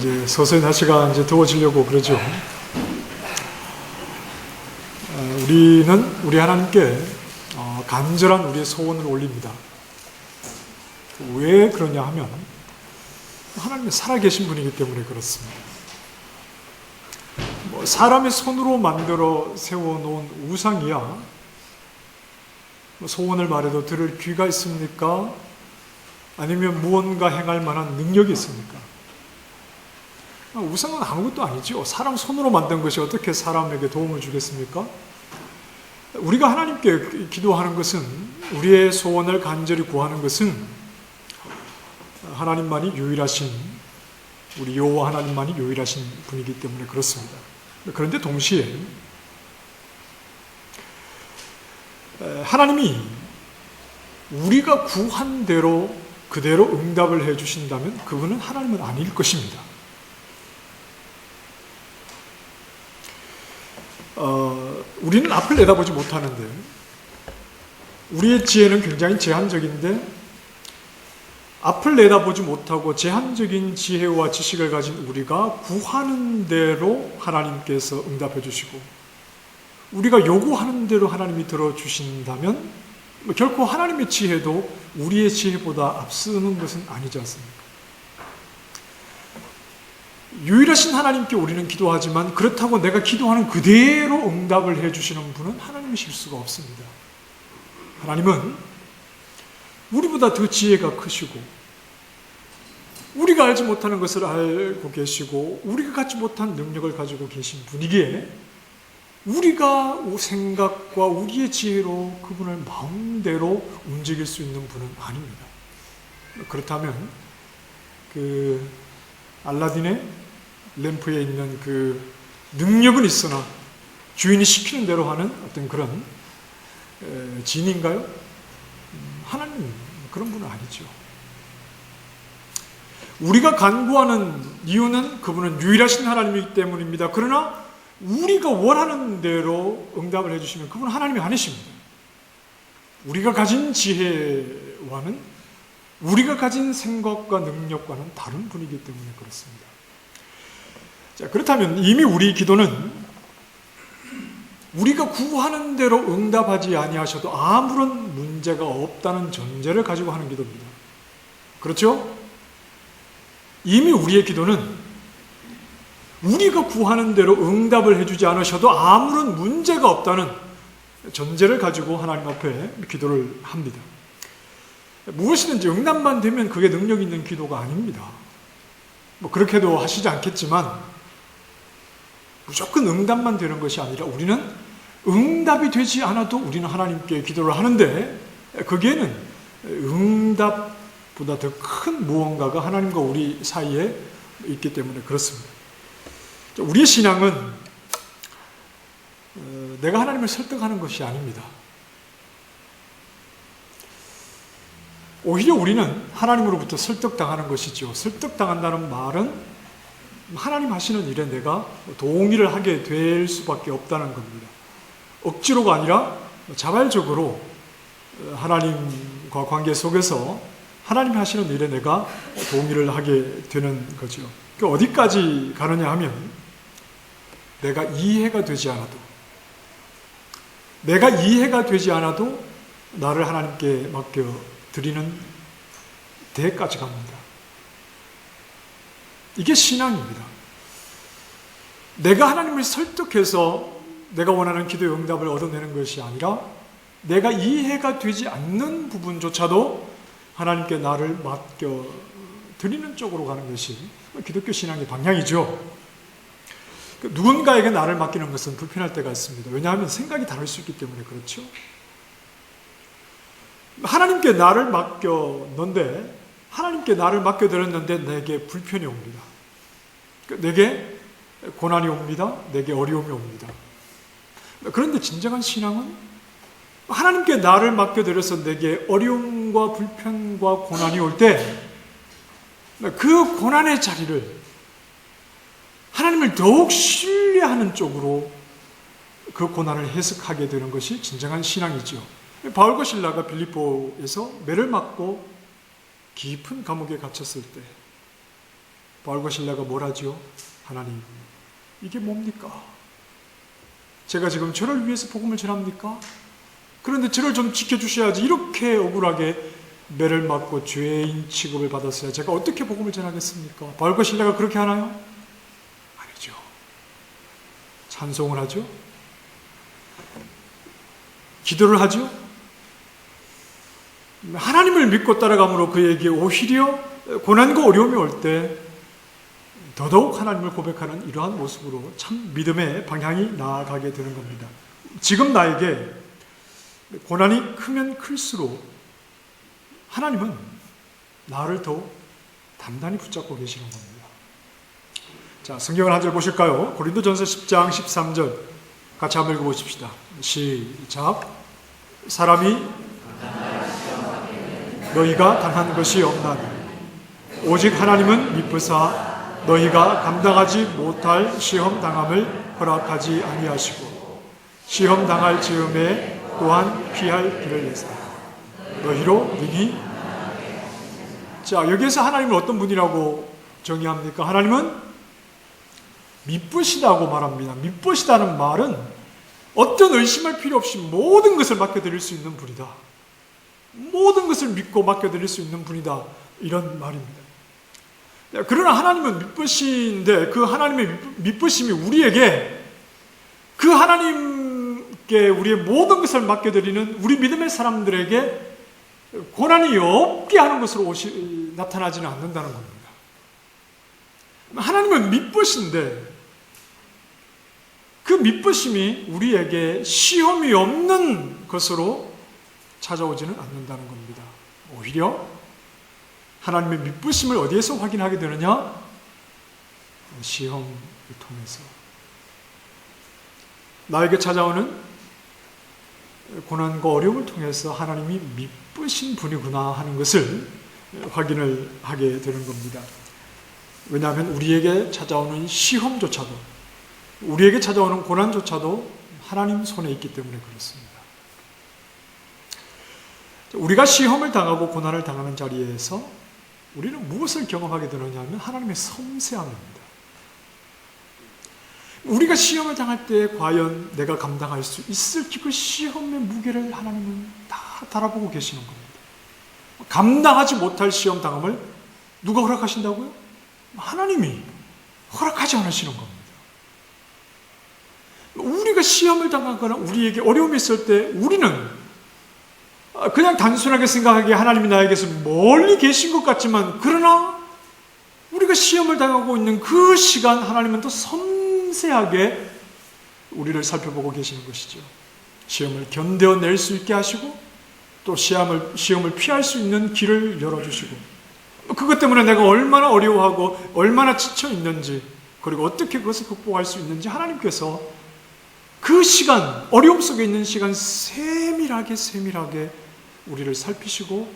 이제 서서히 날씨가 이제 더워지려고 그러죠. 우리는 우리 하나님께 간절한 우리의 소원을 올립니다. 왜 그러냐 하면 하나님이 살아계신 분이기 때문에 그렇습니다. 사람의 손으로 만들어 세워놓은 우상이야 소원을 말해도 들을 귀가 있습니까? 아니면 무언가 행할 만한 능력이 있습니까? 우상은 아무것도 아니죠. 사람 손으로 만든 것이 어떻게 사람에게 도움을 주겠습니까? 우리가 하나님께 기도하는 것은, 우리의 소원을 간절히 구하는 것은 하나님만이 유일하신, 우리 여호와 하나님만이 유일하신 분이기 때문에 그렇습니다. 그런데 동시에 하나님이 우리가 구한 대로 그대로 응답을 해주신다면 그분은 하나님은 아닐 것입니다. 우리는 앞을 내다보지 못하는데, 우리의 지혜는 굉장히 제한적인데, 앞을 내다보지 못하고 제한적인 지혜와 지식을 가진 우리가 구하는 대로 하나님께서 응답해 주시고, 우리가 요구하는 대로 하나님이 들어주신다면 결코 하나님의 지혜도 우리의 지혜보다 앞서는 것은 아니지 않습니까? 유일하신 하나님께 우리는 기도하지만 그렇다고 내가 기도하는 그대로 응답을 해주시는 분은 하나님이실 수가 없습니다. 하나님은 우리보다 더 지혜가 크시고, 우리가 알지 못하는 것을 알고 계시고, 우리가 갖지 못한 능력을 가지고 계신 분이기에 우리가 생각과 우리의 지혜로 그분을 마음대로 움직일 수 있는 분은 아닙니다. 그렇다면 알라딘의 램프에 있는 능력은 있으나 주인이 시키는 대로 하는 어떤 그런 진인가요? 하나님 그런 분은 아니죠. 우리가 간구하는 이유는 그분은 유일하신 하나님이기 때문입니다. 그러나 우리가 원하는 대로 응답을 해주시면 그분은 하나님이 아니십니다. 우리가 가진 지혜와는, 우리가 가진 생각과 능력과는 다른 분이기 때문에 그렇습니다. 자, 그렇다면 이미 우리 기도는 우리가 구하는 대로 응답하지 아니하셔도 아무런 문제가 없다는 전제를 가지고 하는 기도입니다. 그렇죠? 이미 우리의 기도는 우리가 구하는 대로 응답을 해주지 않으셔도 아무런 문제가 없다는 전제를 가지고 하나님 앞에 기도를 합니다. 무엇이든지 응답만 되면 그게 능력 있는 기도가 아닙니다. 그렇게도 하시지 않겠지만 무조건 응답만 되는 것이 아니라 우리는 응답이 되지 않아도 우리는 하나님께 기도를 하는데, 거기에는 응답보다 더 큰 무언가가 하나님과 우리 사이에 있기 때문에 그렇습니다. 우리의 신앙은 내가 하나님을 설득하는 것이 아닙니다. 오히려 우리는 하나님으로부터 설득당하는 것이죠. 설득당한다는 말은 하나님 하시는 일에 내가 동의를 하게 될 수밖에 없다는 겁니다. 억지로가 아니라 자발적으로 하나님과 관계 속에서 하나님이 하시는 일에 내가 동의를 하게 되는 거죠. 어디까지 가느냐 하면, 내가 이해가 되지 않아도 나를 하나님께 맡겨드리는 데까지 갑니다. 이게 신앙입니다. 내가 하나님을 설득해서 내가 원하는 기도의 응답을 얻어내는 것이 아니라, 내가 이해가 되지 않는 부분조차도 하나님께 나를 맡겨드리는 쪽으로 가는 것이 기독교 신앙의 방향이죠. 누군가에게 나를 맡기는 것은 불편할 때가 있습니다. 왜냐하면 생각이 다를 수 있기 때문에 그렇죠. 하나님께 나를 맡겨드렸는데 내게 불편이 옵니다. 내게 고난이 옵니다. 내게 어려움이 옵니다. 그런데 진정한 신앙은 하나님께 나를 맡겨드려서 내게 어려움과 불편과 고난이 올 때 그 고난의 자리를 하나님을 더욱 신뢰하는 쪽으로 그 고난을 해석하게 되는 것이 진정한 신앙이죠. 바울과 실라가 빌립보에서 매를 맞고 깊은 감옥에 갇혔을 때 바울과 실라가 뭘 하죠? 하나님, 이게 뭡니까? 제가 지금 저를 위해서 복음을 전합니까? 그런데 저를 좀 지켜주셔야지. 이렇게 억울하게 매를 맞고 죄인 취급을 받았어야 제가 어떻게 복음을 전하겠습니까? 바울과 실라가 그렇게 하나요? 아니죠. 찬송을 하죠. 기도를 하죠. 하나님을 믿고 따라감으로 그에게 오히려 고난과 어려움이 올 때 더더욱 하나님을 고백하는 이러한 모습으로 참 믿음의 방향이 나아가게 되는 겁니다. 지금 나에게 고난이 크면 클수록 하나님은 나를 더 단단히 붙잡고 계시는 겁니다. 자, 성경을 한 절 보실까요? 고린도전서 10장 13절 같이 한번 읽어보십시다. 시작. 사람이 너희가 당한 것이 없나니 오직 하나님은 미쁘사 너희가 감당하지 못할 시험 당함을 허락하지 아니하시고 시험 당할 즈음에 또한 피할 길을 내사 너희로 능히. 자, 여기에서 하나님은 어떤 분이라고 정의합니까? 하나님은 미쁘시다고 말합니다. 미쁘시다는 말은 어떤 의심할 필요 없이 모든 것을 맡겨드릴 수 있는 분이다. 모든 것을 믿고 맡겨드릴 수 있는 분이다. 이런 말입니다. 그러나 하나님은 미쁘신데 그 하나님의 미쁘심이 우리에게 그 하나님께 우리의 모든 것을 맡겨드리는 우리 믿음의 사람들에게 고난이 없게 하는 것으로 나타나지는 않는다는 겁니다. 하나님은 미쁘신데 그 미쁘심이 우리에게 시험이 없는 것으로 찾아오지는 않는다는 겁니다. 오히려 하나님의 미쁘심을 어디에서 확인하게 되느냐? 시험을 통해서. 나에게 찾아오는 고난과 어려움을 통해서 하나님이 미쁘신 분이구나 하는 것을 확인을 하게 되는 겁니다. 왜냐하면 우리에게 찾아오는 시험조차도, 우리에게 찾아오는 고난조차도 하나님 손에 있기 때문에 그렇습니다. 우리가 시험을 당하고 고난을 당하는 자리에서 우리는 무엇을 경험하게 되느냐 하면 하나님의 섬세함입니다. 우리가 시험을 당할 때 과연 내가 감당할 수 있을지 그 시험의 무게를 하나님은 다 달아보고 계시는 겁니다. 감당하지 못할 시험 당함을 누가 허락하신다고요? 하나님이 허락하지 않으시는 겁니다. 우리가 시험을 당하거나 우리에게 어려움이 있을 때 우리는 그냥 단순하게 생각하기에 하나님이 나에게서 멀리 계신 것 같지만 그러나 우리가 시험을 당하고 있는 그 시간 하나님은 또 섬세하게 우리를 살펴보고 계시는 것이죠. 시험을 견뎌낼 수 있게 하시고 또 시험을 피할 수 있는 길을 열어주시고 그것 때문에 내가 얼마나 어려워하고 얼마나 지쳐 있는지 그리고 어떻게 그것을 극복할 수 있는지 하나님께서 그 시간, 어려움 속에 있는 시간 세밀하게 우리를 살피시고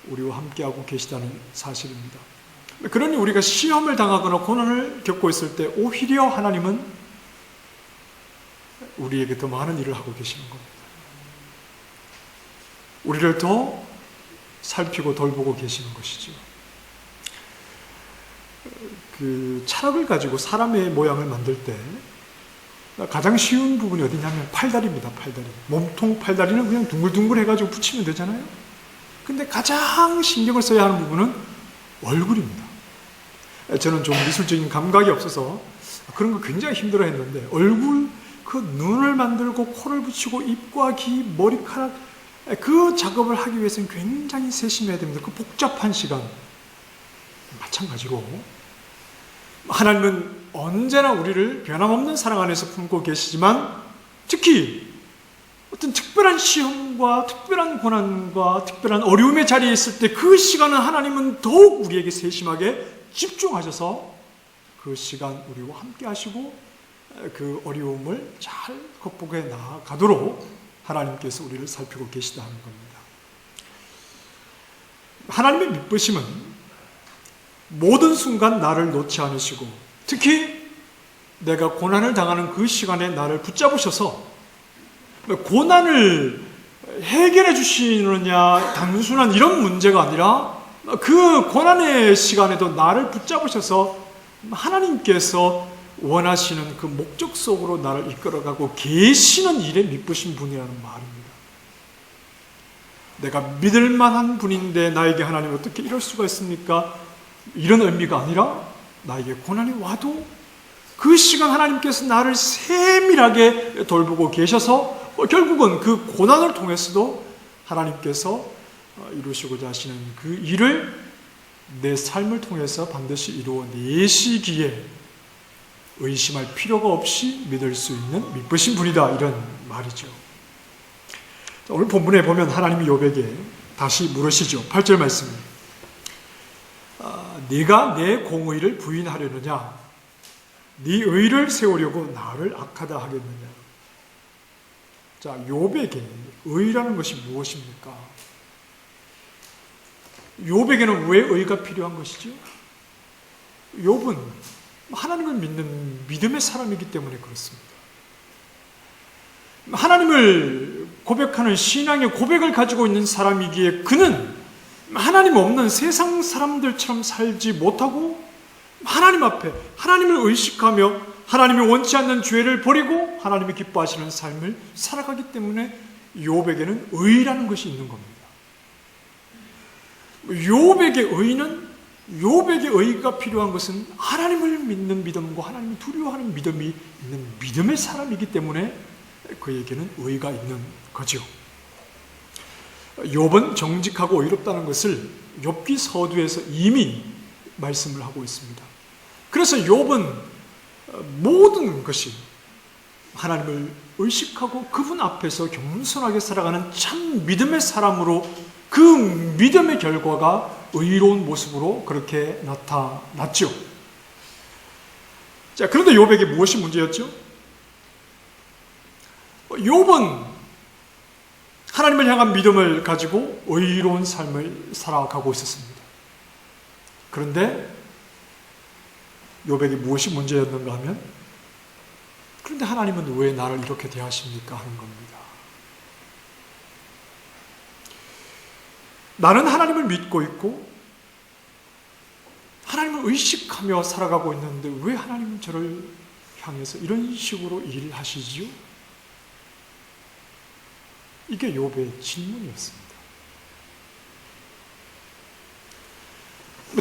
우리와 함께하고 계시다는 사실입니다. 그러니 우리가 시험을 당하거나 고난을 겪고 있을 때 오히려 하나님은 우리에게 더 많은 일을 하고 계시는 겁니다. 우리를 더 살피고 돌보고 계시는 것이죠. 그 철학을 가지고 사람의 모양을 만들 때 가장 쉬운 부분이 어디냐면 팔다리입니다. 팔다리. 몸통 팔다리는 그냥 둥글둥글 해가지고 붙이면 되잖아요. 근데 가장 신경을 써야 하는 부분은 얼굴입니다. 저는 좀 미술적인 감각이 없어서 그런 거 굉장히 힘들어 했는데 얼굴, 그 눈을 만들고 코를 붙이고 입과 귀, 머리카락 그 작업을 하기 위해서는 굉장히 세심해야 됩니다. 그 복잡한 시간. 마찬가지로 하나님은 언제나 우리를 변함없는 사랑 안에서 품고 계시지만 특히 어떤 특별한 시험과 특별한 고난과 특별한 어려움의 자리에 있을 때 그 시간은 하나님은 더욱 우리에게 세심하게 집중하셔서 그 시간 우리와 함께 하시고 그 어려움을 잘 극복해 나가도록 하나님께서 우리를 살피고 계시다는 겁니다. 하나님의 미쁘심은 모든 순간 나를 놓지 않으시고 특히 내가 고난을 당하는 그 시간에 나를 붙잡으셔서 고난을 해결해 주시느냐 단순한 이런 문제가 아니라 그 고난의 시간에도 나를 붙잡으셔서 하나님께서 원하시는 그 목적 속으로 나를 이끌어가고 계시는 일에 미쁘신 분이라는 말입니다. 내가 믿을 만한 분인데 나에게 하나님 어떻게 이럴 수가 있습니까? 이런 의미가 아니라 나에게 고난이 와도 그 시간 하나님께서 나를 세밀하게 돌보고 계셔서 결국은 그 고난을 통해서도 하나님께서 이루시고자 하시는 그 일을 내 삶을 통해서 반드시 이루어내시기에 의심할 필요가 없이 믿을 수 있는 미쁘신 분이다, 이런 말이죠. 오늘 본문에 보면 하나님이 욥에게 다시 물으시죠. 8절 말씀. 네가 내 공의를 부인하려느냐? 네 의를 세우려고 나를 악하다 하겠느냐? 자, 욥에게 의라는 것이 무엇입니까? 욥에게는 왜 의가 필요한 것이죠? 욥은 하나님을 믿는 믿음의 사람이기 때문에 그렇습니다. 하나님을 고백하는 신앙의 고백을 가지고 있는 사람이기에 그는 하나님 없는 세상 사람들처럼 살지 못하고 하나님 앞에 하나님을 의식하며 하나님이 원치 않는 죄를 버리고 하나님이 기뻐하시는 삶을 살아가기 때문에 욥에게는 의라는 것이 있는 겁니다. 욥에게 의가 필요한 것은 하나님을 믿는 믿음과 하나님을 두려워하는 믿음이 있는 믿음의 사람이기 때문에 그에게는 의가 있는 거죠. 욥은 정직하고 의롭다는 것을 욥기 서두에서 이미 말씀을 하고 있습니다. 그래서 욥은 모든 것이 하나님을 의식하고 그분 앞에서 겸손하게 살아가는 참 믿음의 사람으로 그 믿음의 결과가 의로운 모습으로 그렇게 나타났죠. 자, 그런데 욥에게 무엇이 문제였죠? 욥은 하나님을 향한 믿음을 가지고 의로운 삶을 살아가고 있었습니다. 그런데 욥에게 무엇이 문제였는가 하면, 그런데 하나님은 왜 나를 이렇게 대하십니까? 하는 겁니다. 나는 하나님을 믿고 있고 하나님을 의식하며 살아가고 있는데 왜 하나님은 저를 향해서 이런 식으로 일을 하시지요? 이게 욥의 질문이었습니다.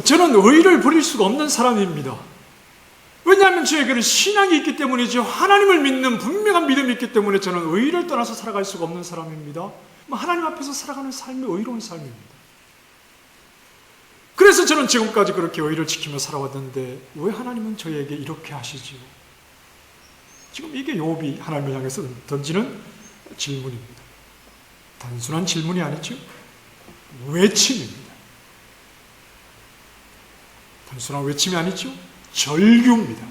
저는 의를 버릴 수가 없는 사람입니다. 왜냐하면 저에게는 신앙이 있기 때문이죠. 하나님을 믿는 분명한 믿음이 있기 때문에 저는 의를 떠나서 살아갈 수가 없는 사람입니다. 하나님 앞에서 살아가는 삶이 의로운 삶입니다. 그래서 저는 지금까지 그렇게 의를 지키며 살아왔는데 왜 하나님은 저에게 이렇게 하시지요? 지금 이게 욥이 하나님을 향해서 던지는 질문입니다. 단순한 질문이 아니죠. 외침입니다. 단순한 외침이 아니죠. 절규입니다.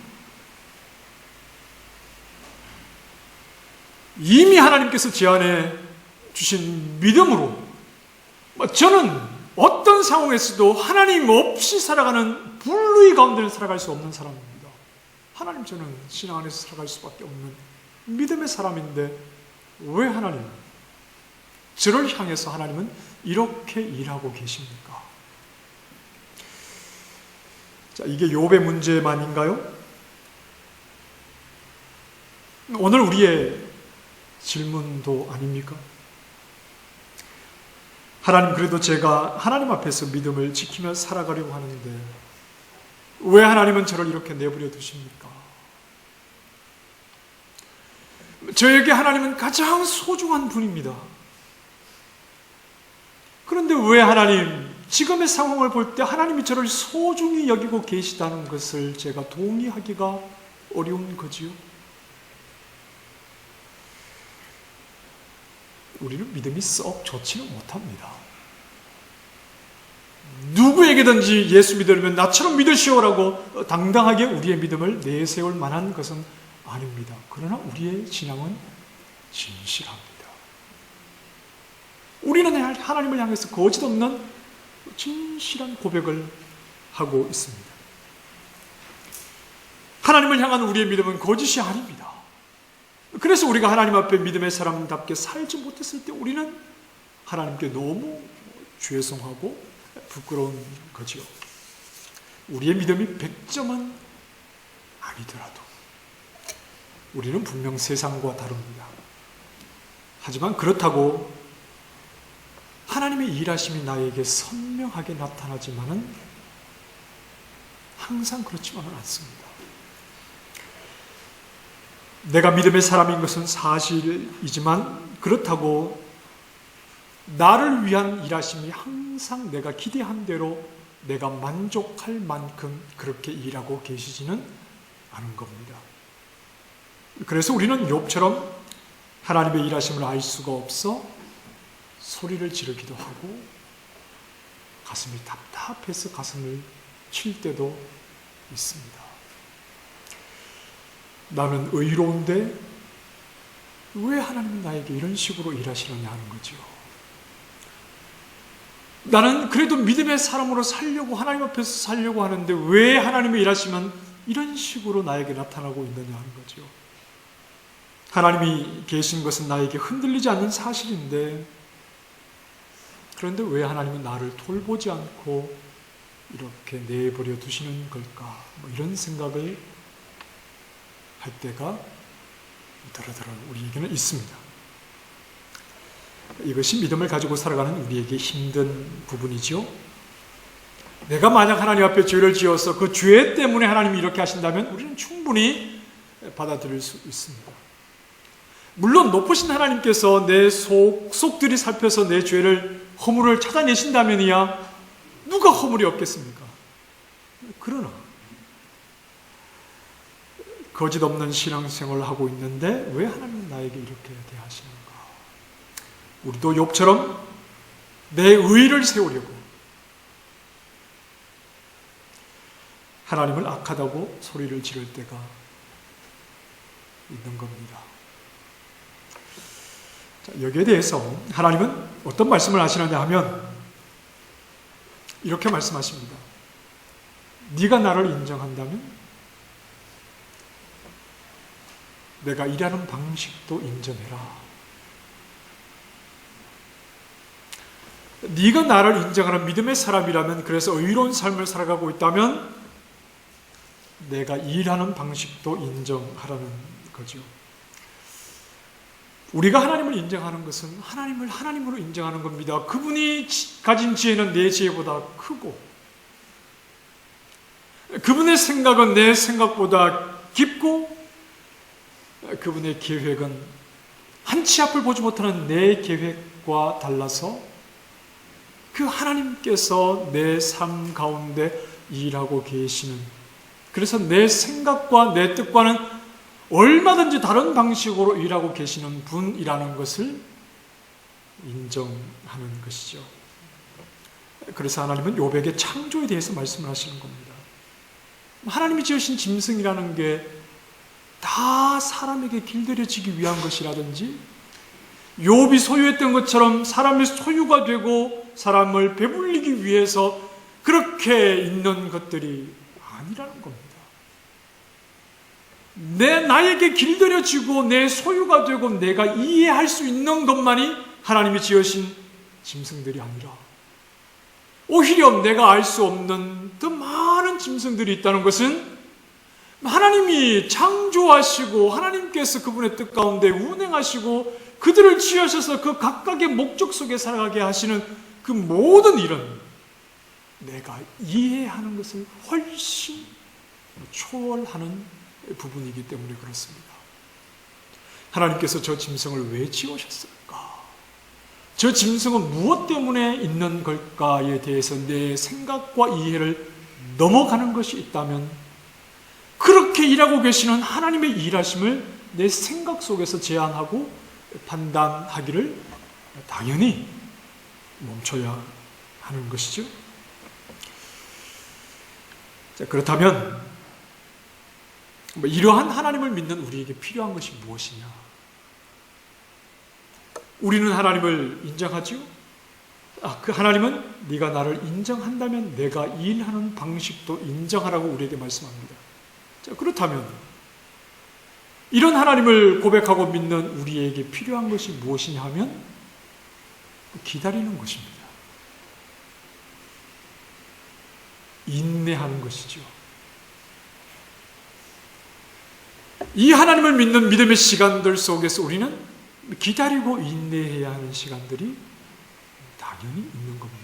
이미 하나님께서 제안해 주신 믿음으로 저는 어떤 상황에서도 하나님 없이 살아가는 불의의 가운데는 살아갈 수 없는 사람입니다. 하나님, 저는 신앙 안에서 살아갈 수밖에 없는 믿음의 사람인데 왜 하나님, 저를 향해서 하나님은 이렇게 일하고 계십니까? 자, 이게 욥의 문제만인가요? 오늘 우리의 질문도 아닙니까? 하나님, 그래도 제가 하나님 앞에서 믿음을 지키며 살아가려고 하는데 왜 하나님은 저를 이렇게 내버려 두십니까? 저에게 하나님은 가장 소중한 분입니다. 그런데 왜 하나님, 지금의 상황을 볼 때 하나님이 저를 소중히 여기고 계시다는 것을 제가 동의하기가 어려운 거지요? 우리는 믿음이 썩 좋지는 못합니다. 누구에게든지 예수 믿으려면 나처럼 믿으시오라고 당당하게 우리의 믿음을 내세울 만한 것은 아닙니다. 그러나 우리의 신앙은 진실합니다. 우리는 하나님을 향해서 거짓 없는 진실한 고백을 하고 있습니다. 하나님을 향한 우리의 믿음은 거짓이 아닙니다. 그래서 우리가 하나님 앞에 믿음의 사람답게 살지 못했을 때 우리는 하나님께 너무 죄송하고 부끄러운 거죠. 우리의 믿음이 100점은 아니더라도 우리는 분명 세상과 다릅니다. 하지만 그렇다고 하나님의 일하심이 나에게 선명하게 나타나지만은 항상 그렇지만은 않습니다. 내가 믿음의 사람인 것은 사실이지만 그렇다고 나를 위한 일하심이 항상 내가 기대한 대로 내가 만족할 만큼 그렇게 일하고 계시지는 않은 겁니다. 그래서 우리는 욥처럼 하나님의 일하심을 알 수가 없어 소리를 지르기도 하고 가슴이 답답해서 가슴을 칠 때도 있습니다. 나는 의로운데 왜 하나님은 나에게 이런 식으로 일하시느냐 하는 거죠. 나는 그래도 믿음의 사람으로 살려고 하나님 앞에서 살려고 하는데 왜 하나님의 일하시면 이런 식으로 나에게 나타나고 있느냐 하는 거죠. 하나님이 계신 것은 나에게 흔들리지 않는 사실인데 그런데 왜 하나님은 나를 돌보지 않고 이렇게 내버려 두시는 걸까? 이런 생각을 할 때가 더러더러 우리에게는 있습니다. 이것이 믿음을 가지고 살아가는 우리에게 힘든 부분이죠. 내가 만약 하나님 앞에 죄를 지어서 그 죄 때문에 하나님이 이렇게 하신다면 우리는 충분히 받아들일 수 있습니다. 물론 높으신 하나님께서 내 속들이 살펴서 내 죄를 허물을 찾아내신다면이야 누가 허물이 없겠습니까? 그러나 거짓 없는 신앙생활을 하고 있는데 왜 하나님은 나에게 이렇게 대하시는가? 우리도 욥처럼 내 의의를 세우려고 하나님을 악하다고 소리를 지를 때가 있는 겁니다. 자, 여기에 대해서 하나님은 어떤 말씀을 하시느냐 하면 이렇게 말씀하십니다. 네가 나를 인정한다면 내가 일하는 방식도 인정해라. 네가 나를 인정하는 믿음의 사람이라면, 그래서 의로운 삶을 살아가고 있다면 내가 일하는 방식도 인정하라는 거죠. 우리가 하나님을 인정하는 것은 하나님을 하나님으로 인정하는 겁니다. 그분이 가진 지혜는 내 지혜보다 크고 그분의 생각은 내 생각보다 깊고 그분의 계획은 한 치 앞을 보지 못하는 내 계획과 달라서 그 하나님께서 내 삶 가운데 일하고 계시는, 그래서 내 생각과 내 뜻과는 얼마든지 다른 방식으로 일하고 계시는 분이라는 것을 인정하는 것이죠. 그래서 하나님은 욥에게 창조에 대해서 말씀을 하시는 겁니다. 하나님이 지으신 짐승이라는 게 다 사람에게 길들여지기 위한 것이라든지 욥이 소유했던 것처럼 사람의 소유가 되고 사람을 배불리기 위해서 그렇게 있는 것들이 아니라는 겁니다. 나에게 길들여지고 내 소유가 되고 내가 이해할 수 있는 것만이 하나님이 지으신 짐승들이 아니라 오히려 내가 알 수 없는 더 많은 짐승들이 있다는 것은 하나님이 창조하시고 하나님께서 그분의 뜻 가운데 운행하시고 그들을 지으셔서 그 각각의 목적 속에 살아가게 하시는 그 모든 일은 내가 이해하는 것을 훨씬 초월하는 부분이기 때문에 그렇습니다. 하나님께서 저 짐승을 왜 지으셨을까? 저 짐승은 무엇 때문에 있는 걸까에 대해서 내 생각과 이해를 넘어가는 것이 있다면 그렇게 일하고 계시는 하나님의 일하심을 내 생각 속에서 제한하고 판단하기를 당연히 멈춰야 하는 것이죠. 자, 그렇다면 이러한 하나님을 믿는 우리에게 필요한 것이 무엇이냐? 우리는 하나님을 인정하죠? 그 하나님은 네가 나를 인정한다면 내가 일하는 방식도 인정하라고 우리에게 말씀합니다. 자, 그렇다면 이런 하나님을 고백하고 믿는 우리에게 필요한 것이 무엇이냐 하면 기다리는 것입니다. 인내하는 것이죠. 이 하나님을 믿는 믿음의 시간들 속에서 우리는 기다리고 인내해야 하는 시간들이 당연히 있는 겁니다.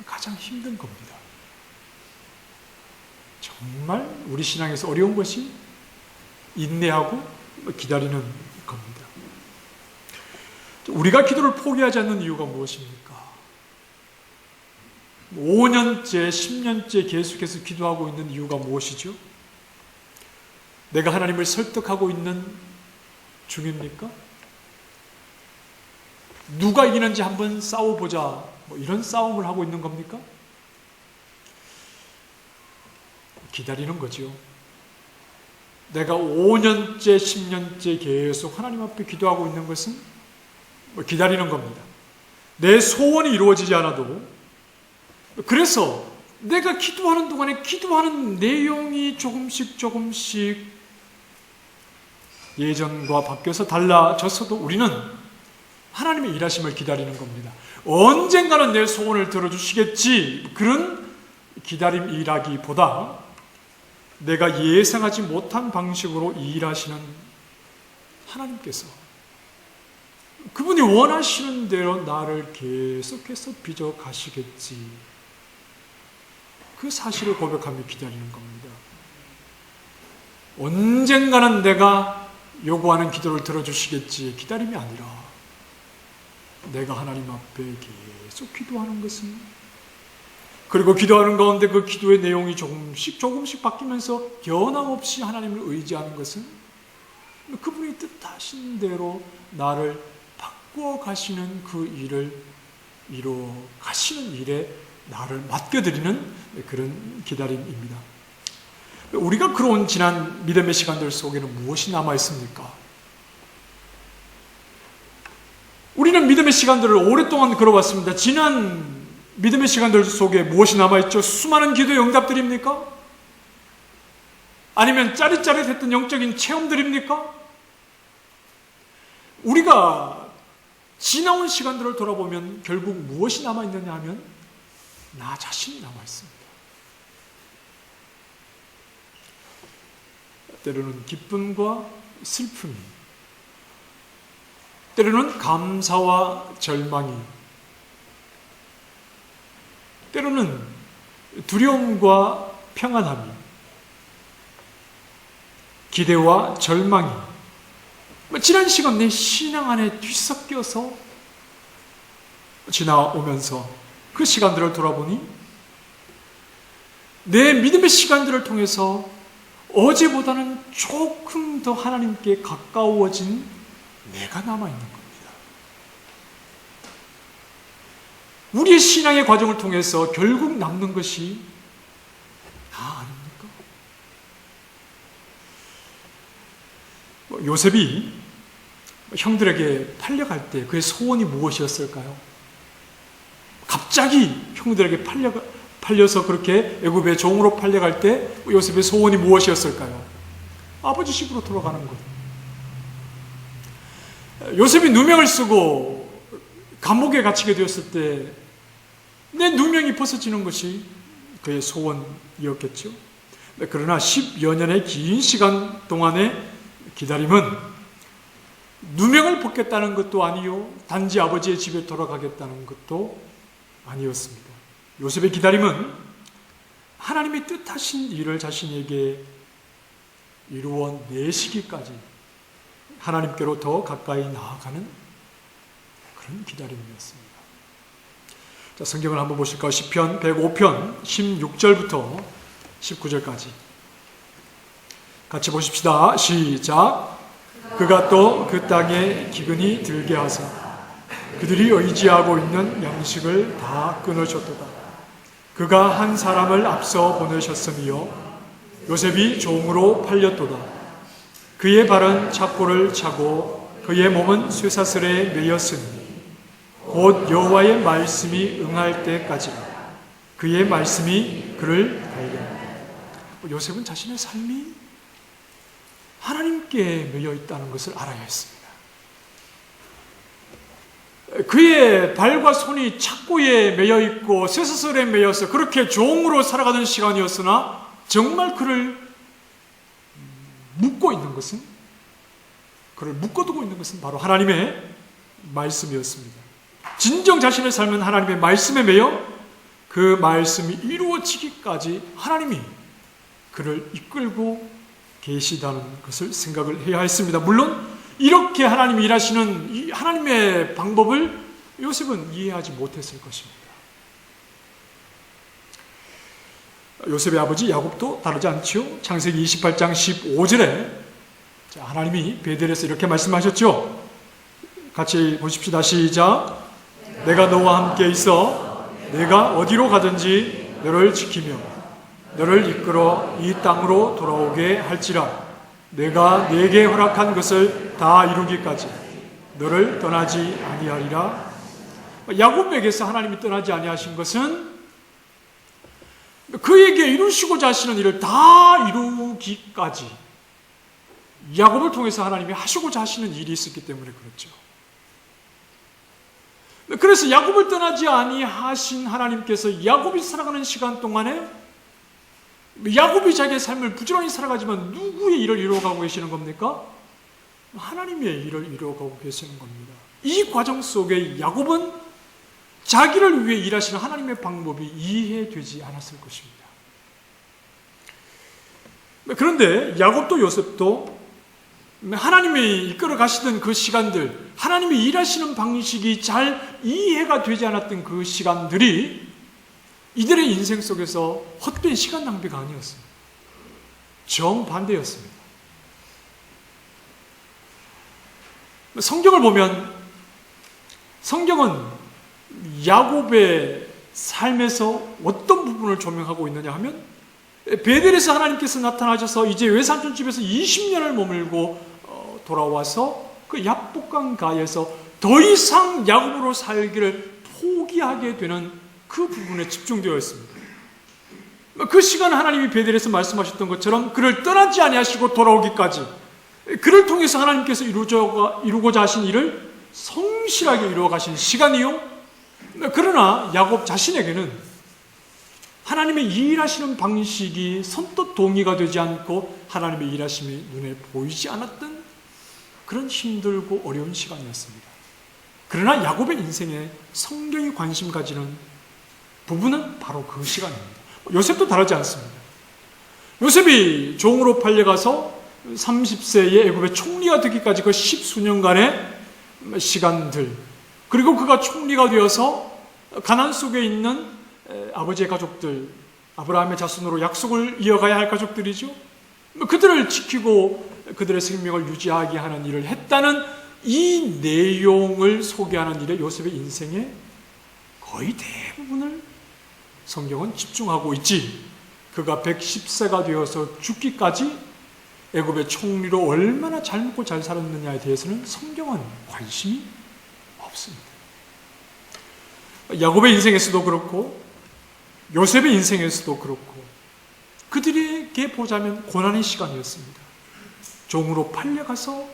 가장 힘든 겁니다. 정말 우리 신앙에서 어려운 것이 인내하고 기다리는 겁니다. 우리가 기도를 포기하지 않는 이유가 무엇입니까? 5년째, 10년째 계속해서 기도하고 있는 이유가 무엇이죠? 내가 하나님을 설득하고 있는 중입니까? 누가 이기는지 한번 싸워보자, 이런 싸움을 하고 있는 겁니까? 기다리는 거죠. 내가 5년째, 10년째 계속 하나님 앞에 기도하고 있는 것은 기다리는 겁니다. 내 소원이 이루어지지 않아도, 그래서 내가 기도하는 동안에 기도하는 내용이 조금씩 예전과 바뀌어서 달라졌어도 우리는 하나님의 일하심을 기다리는 겁니다. 언젠가는 내 소원을 들어주시겠지, 그런 기다림이라기보다 내가 예상하지 못한 방식으로 일하시는 하나님께서 그분이 원하시는 대로 나를 계속해서 빚어 가시겠지, 그 사실을 고백하며 기다리는 겁니다. 언젠가는 내가 요구하는 기도를 들어주시겠지 기다림이 아니라 내가 하나님 앞에 계속 기도하는 것은, 그리고 기도하는 가운데 그 기도의 내용이 조금씩 바뀌면서 변함없이 하나님을 의지하는 것은 그분이 뜻하신 대로 나를 바꾸어 가시는 그 일을 이루어 가시는 일에 나를 맡겨드리는 그런 기다림입니다. 우리가 걸어온 지난 믿음의 시간들 속에는 무엇이 남아있습니까? 우리는 믿음의 시간들을 오랫동안 걸어왔습니다. 지난 믿음의 시간들 속에 무엇이 남아있죠? 수많은 기도의 응답들입니까? 아니면 짜릿짜릿했던 영적인 체험들입니까? 우리가 지나온 시간들을 돌아보면 결국 무엇이 남아있느냐 하면 나 자신이 남아있습니다. 때로는 기쁨과 슬픔이, 때로는 감사와 절망이, 때로는 두려움과 평안함이, 기대와 절망이 지난 시간 내 신앙 안에 뒤섞여서 지나오면서 그 시간들을 돌아보니 내 믿음의 시간들을 통해서 어제보다는 조금 더 하나님께 가까워진 내가 남아있는 겁니다. 우리의 신앙의 과정을 통해서 결국 남는 것이 나 아닙니까? 요셉이 형들에게 팔려갈 때 그의 소원이 무엇이었을까요? 갑자기 형들에게 팔려서 그렇게 애굽의 종으로 팔려갈 때 요셉의 소원이 무엇이었을까요? 아버지 집으로 돌아가는 것. 요셉이 누명을 쓰고 감옥에 갇히게 되었을 때 내 누명이 벗어지는 것이 그의 소원이었겠죠. 그러나 10여 년의 긴 시간 동안의 기다림은 누명을 벗겠다는 것도 아니요, 단지 아버지의 집에 돌아가겠다는 것도 아니었습니다. 요셉의 기다림은 하나님의 뜻하신 일을 자신에게 이루어 내시기까지 하나님께로 더 가까이 나아가는 그런 기다림이었습니다. 자, 성경을 한번 보실까요? 시편 105편 16절부터 19절까지 같이 보십시다. 시작. 그가 또 그 땅에 기근이 들게 하사 그들이 의지하고 있는 양식을 다 끊으셨도다. 그가 한 사람을 앞서 보내셨으며 요셉이 종으로 팔렸도다. 그의 발은 착고를 차고 그의 몸은 쇠사슬에 매였으니 곧 여호와의 말씀이 응할 때까지 그의 말씀이 그를 달렸다. 요셉은 자신의 삶이 하나님께 매여 있다는 것을 알아야 했습니다. 그의 발과 손이 착고에 매여 있고 쇠사슬에 매여서 그렇게 종으로 살아가던 시간이었으나 정말 그를 묶고 있는 것은, 그를 묶어두고 있는 것은 바로 하나님의 말씀이었습니다. 진정 자신의 삶은 하나님의 말씀에 매여 그 말씀이 이루어지기까지 하나님이 그를 이끌고 계시다는 것을 생각을 해야 했습니다. 물론 이렇게 하나님이 일하시는 이 하나님의 방법을 요셉은 이해하지 못했을 것입니다. 요셉의 아버지 야곱도 다르지 않지요. 창세기 28장 15절에 하나님이 베델에서 이렇게 말씀하셨죠. 같이 보십시다. 시작. 내가 너와 함께 있어 내가 어디로 가든지 너를 지키며 너를 이끌어 이 땅으로 돌아오게 할지라. 내가 네게 허락한 것을 다 이루기까지 너를 떠나지 아니하리라. 야곱에게서 하나님이 떠나지 아니하신 것은 그에게 이루시고자 하시는 일을 다 이루기까지 야곱을 통해서 하나님이 하시고자 하시는 일이 있었기 때문에 그렇죠. 그래서 야곱을 떠나지 아니하신 하나님께서 야곱이 살아가는 시간 동안에 야곱이 자기의 삶을 부지런히 살아가지만 누구의 일을 이루어가고 계시는 겁니까? 하나님의 일을 이루어가고 계시는 겁니다. 이 과정 속에 야곱은 자기를 위해 일하시는 하나님의 방법이 이해되지 않았을 것입니다. 그런데 야곱도 요셉도 하나님이 이끌어 가시던 그 시간들, 하나님이 일하시는 방식이 잘 이해가 되지 않았던 그 시간들이 이들의 인생 속에서 헛된 시간 낭비가 아니었어요. 정반대였습니다. 성경을 보면 성경은 야곱의 삶에서 어떤 부분을 조명하고 있느냐 하면 베델에서 하나님께서 나타나셔서 이제 외삼촌 집에서 20년을 머물고 돌아와서 그 야복강가에서 더 이상 야곱으로 살기를 포기하게 되는 그 부분에 집중되어 있습니다. 그 시간 하나님이 베델에서 말씀하셨던 것처럼 그를 떠나지 아니하시고 돌아오기까지 그를 통해서 하나님께서 이루고자 하신 일을 성실하게 이루어 가신 시간이요. 그러나 야곱 자신에게는 하나님의 일하시는 방식이 선뜻 동의가 되지 않고 하나님의 일하심이 눈에 보이지 않았던 그런 힘들고 어려운 시간이었습니다. 그러나 야곱의 인생에 성경이 관심 가지는 부분은 바로 그 시간입니다. 요셉도 다르지 않습니다. 요셉이 종으로 팔려가서 30세에 애굽의 총리가 되기까지 그 10수년간의 시간들, 그리고 그가 총리가 되어서 가나안 속에 있는 아버지의 가족들, 아브라함의 자손으로 약속을 이어가야 할 가족들이죠. 그들을 지키고 그들의 생명을 유지하게 하는 일을 했다는 이 내용을 소개하는 일에 요셉의 인생의 거의 대부분을 성경은 집중하고 있지. 그가 110세가 되어서 죽기까지 애굽의 총리로 얼마나 잘 먹고 잘 살았느냐에 대해서는 성경은 관심이 없습니다. 야곱의 인생에서도 그렇고 요셉의 인생에서도 그렇고 그들에게 보자면 고난의 시간이었습니다. 종으로 팔려가서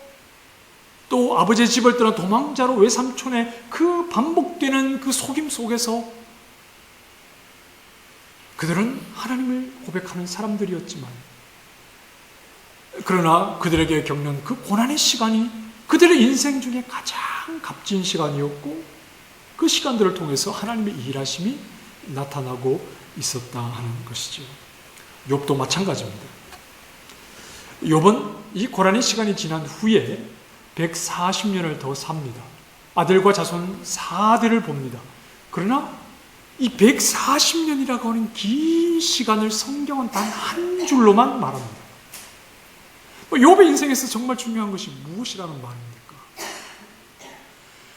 또 아버지의 집을 떠나 도망자로 외삼촌의 그 반복되는 그 속임 속에서 그들은 하나님을 고백하는 사람들이었지만 그러나 그들에게 겪는 그 고난의 시간이 그들의 인생 중에 가장 값진 시간이었고 그 시간들을 통해서 하나님의 일하심이 나타나고 있었다 하는 것이죠. 욥도 마찬가지입니다. 욥은 이 고난의 시간이 지난 후에 140년을 더 삽니다. 아들과 자손 4대를 봅니다. 그러나 이 140년이라고 하는 긴 시간을 성경은 단 한 줄로만 말합니다. 욥의 인생에서 정말 중요한 것이 무엇이라는 말입니까?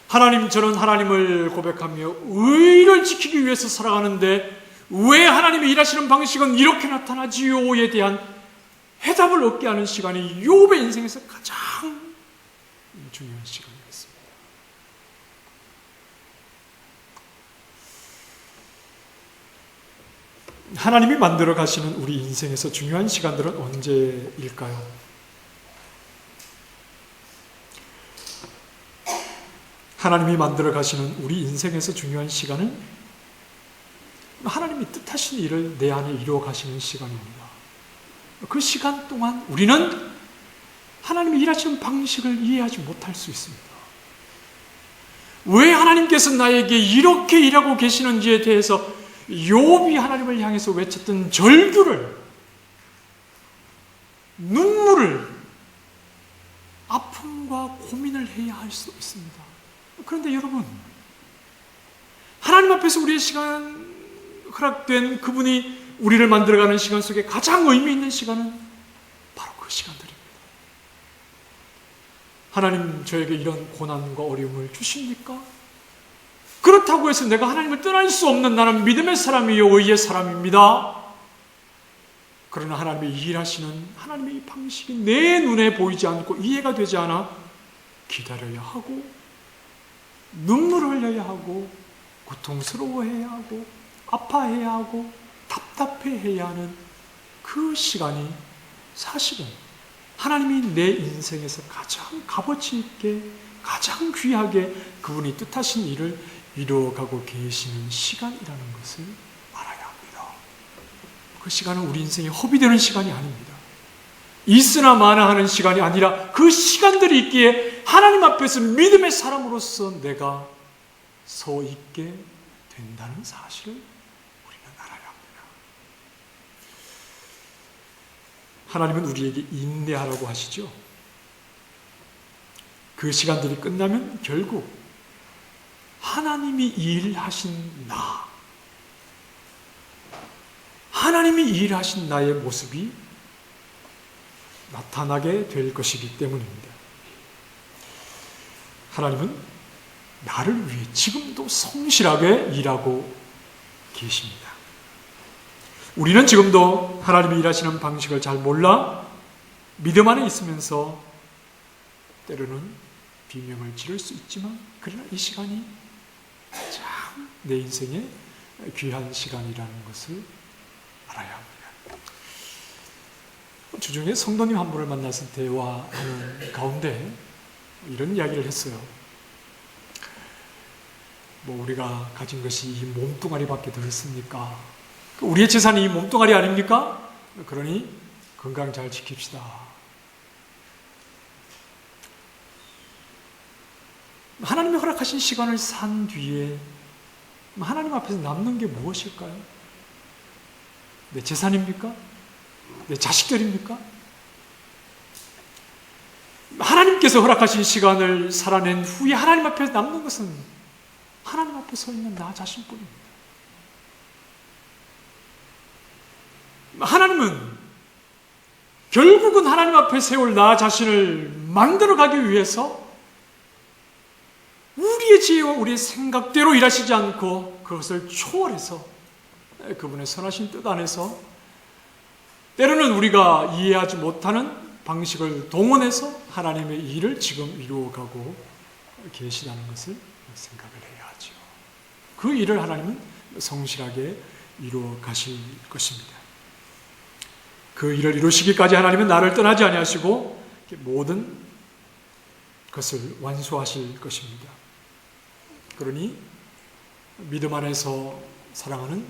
하나님, 저는 하나님을 고백하며 의를 지키기 위해서 살아가는데 왜 하나님이 일하시는 방식은 이렇게 나타나지요에 대한 해답을 얻게 하는 시간이 욥의 인생에서 가장 중요한 시간이었습니다. 하나님이 만들어 가시는 우리 인생에서 중요한 시간들은 언제일까요? 하나님이 만들어 가시는 우리 인생에서 중요한 시간은 하나님이 뜻하신 일을 내 안에 이루어 가시는 시간입니다. 그 시간 동안 우리는 하나님이 일하시는 방식을 이해하지 못할 수 있습니다. 왜 하나님께서 나에게 이렇게 일하고 계시는지에 대해서 욥이 하나님을 향해서 외쳤던 절규를, 눈물을, 아픔과 고민을 해야 할 수 있습니다. 그런데 여러분, 하나님 앞에서 우리의 시간 허락된 그분이 우리를 만들어가는 시간 속에 가장 의미 있는 시간은 바로 그 시간들입니다. 하나님 저에게 이런 고난과 어려움을 주십니까? 그렇다고 해서 내가 하나님을 떠날 수 없는 나는 믿음의 사람이요 의의 사람입니다. 그러나 하나님이 일하시는 하나님의 이 방식이 내 눈에 보이지 않고 이해가 되지 않아 기다려야 하고, 눈물을 흘려야 하고, 고통스러워해야 하고, 아파해야 하고, 답답해해야 하는 그 시간이 사실은 하나님이 내 인생에서 가장 값어치 있게, 가장 귀하게 그분이 뜻하신 일을 이루어가고 계시는 시간이라는 것을 알아야 합니다. 그 시간은 우리 인생에 허비되는 시간이 아닙니다. 있으나 마나 하는 시간이 아니라 그 시간들이 있기에 하나님 앞에서 믿음의 사람으로서 내가 서 있게 된다는 사실을 우리는 알아야 합니다. 하나님은 우리에게 인내하라고 하시죠. 그 시간들이 끝나면 결국 하나님이 일하신 나, 하나님이 일하신 나의 모습이 나타나게 될 것이기 때문입니다. 하나님은 나를 위해 지금도 성실하게 일하고 계십니다. 우리는 지금도 하나님이 일하시는 방식을 잘 몰라 믿음 안에 있으면서 때로는 비명을 지를 수 있지만, 그러나 이 시간이 참 내 인생의 귀한 시간이라는 것을 알아야 합니다. 주중에 성도님 한 분을 만나서 대화하는 가운데 이런 이야기를 했어요. 우리가 가진 것이 이 몸뚱아리밖에 더 있습니까? 우리의 재산이 이 몸뚱아리 아닙니까? 그러니 건강 잘 지킵시다. 하나님이 허락하신 시간을 산 뒤에 하나님 앞에서 남는 게 무엇일까요? 내 재산입니까? 내 자식들입니까? 하나님께서 허락하신 시간을 살아낸 후에 하나님 앞에 남는 것은 하나님 앞에 서 있는 나 자신뿐입니다. 하나님은 결국은 하나님 앞에 세울 나 자신을 만들어가기 위해서 우리의 지혜와 우리의 생각대로 일하시지 않고 그것을 초월해서 그분의 선하신 뜻 안에서 때로는 우리가 이해하지 못하는 방식을 동원해서 하나님의 일을 지금 이루어가고 계시다는 것을 생각을 해야 하죠. 그 일을 하나님은 성실하게 이루어 가실 것입니다. 그 일을 이루시기까지 하나님은 나를 떠나지 아니하시고 모든 것을 완수하실 것입니다. 그러니 믿음 안에서 사랑하는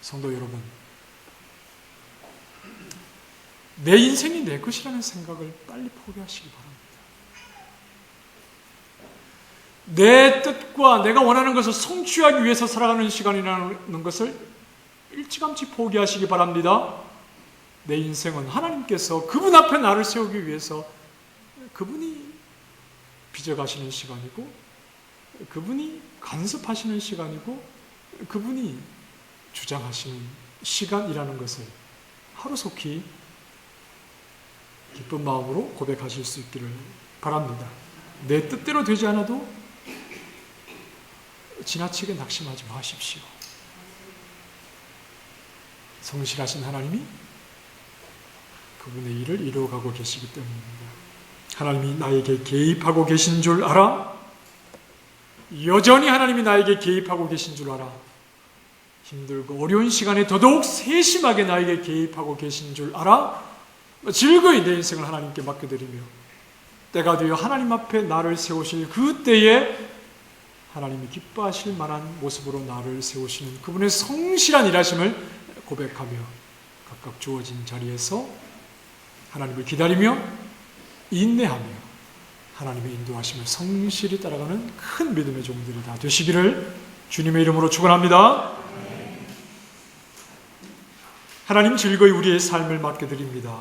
성도 여러분, 내 인생이 내 것이라는 생각을 빨리 포기하시기 바랍니다. 내 뜻과 내가 원하는 것을 성취하기 위해서 살아가는 시간이라는 것을 일찌감치 포기하시기 바랍니다. 내 인생은 하나님께서 그분 앞에 나를 세우기 위해서 그분이 빚어가시는 시간이고, 그분이 간섭하시는 시간이고, 그분이 주장하시는 시간이라는 것을 하루속히 기쁜 마음으로 고백하실 수 있기를 바랍니다. 내 뜻대로 되지 않아도 지나치게 낙심하지 마십시오. 성실하신 하나님이 그분의 일을 이루어가고 계시기 때문입니다. 하나님이 나에게 개입하고 계신 줄 알아? 여전히 하나님이 나에게 개입하고 계신 줄 알아? 힘들고 어려운 시간에 더더욱 세심하게 나에게 개입하고 계신 줄 알아? 즐거이 내 인생을 하나님께 맡겨드리며 때가 되어 하나님 앞에 나를 세우실 그 때에 하나님이 기뻐하실 만한 모습으로 나를 세우시는 그분의 성실한 일하심을 고백하며 각각 주어진 자리에서 하나님을 기다리며 인내하며 하나님의 인도하심을 성실히 따라가는 큰 믿음의 종들이 다 되시기를 주님의 이름으로 축원합니다. 하나님 즐거이 우리의 삶을 맡겨드립니다.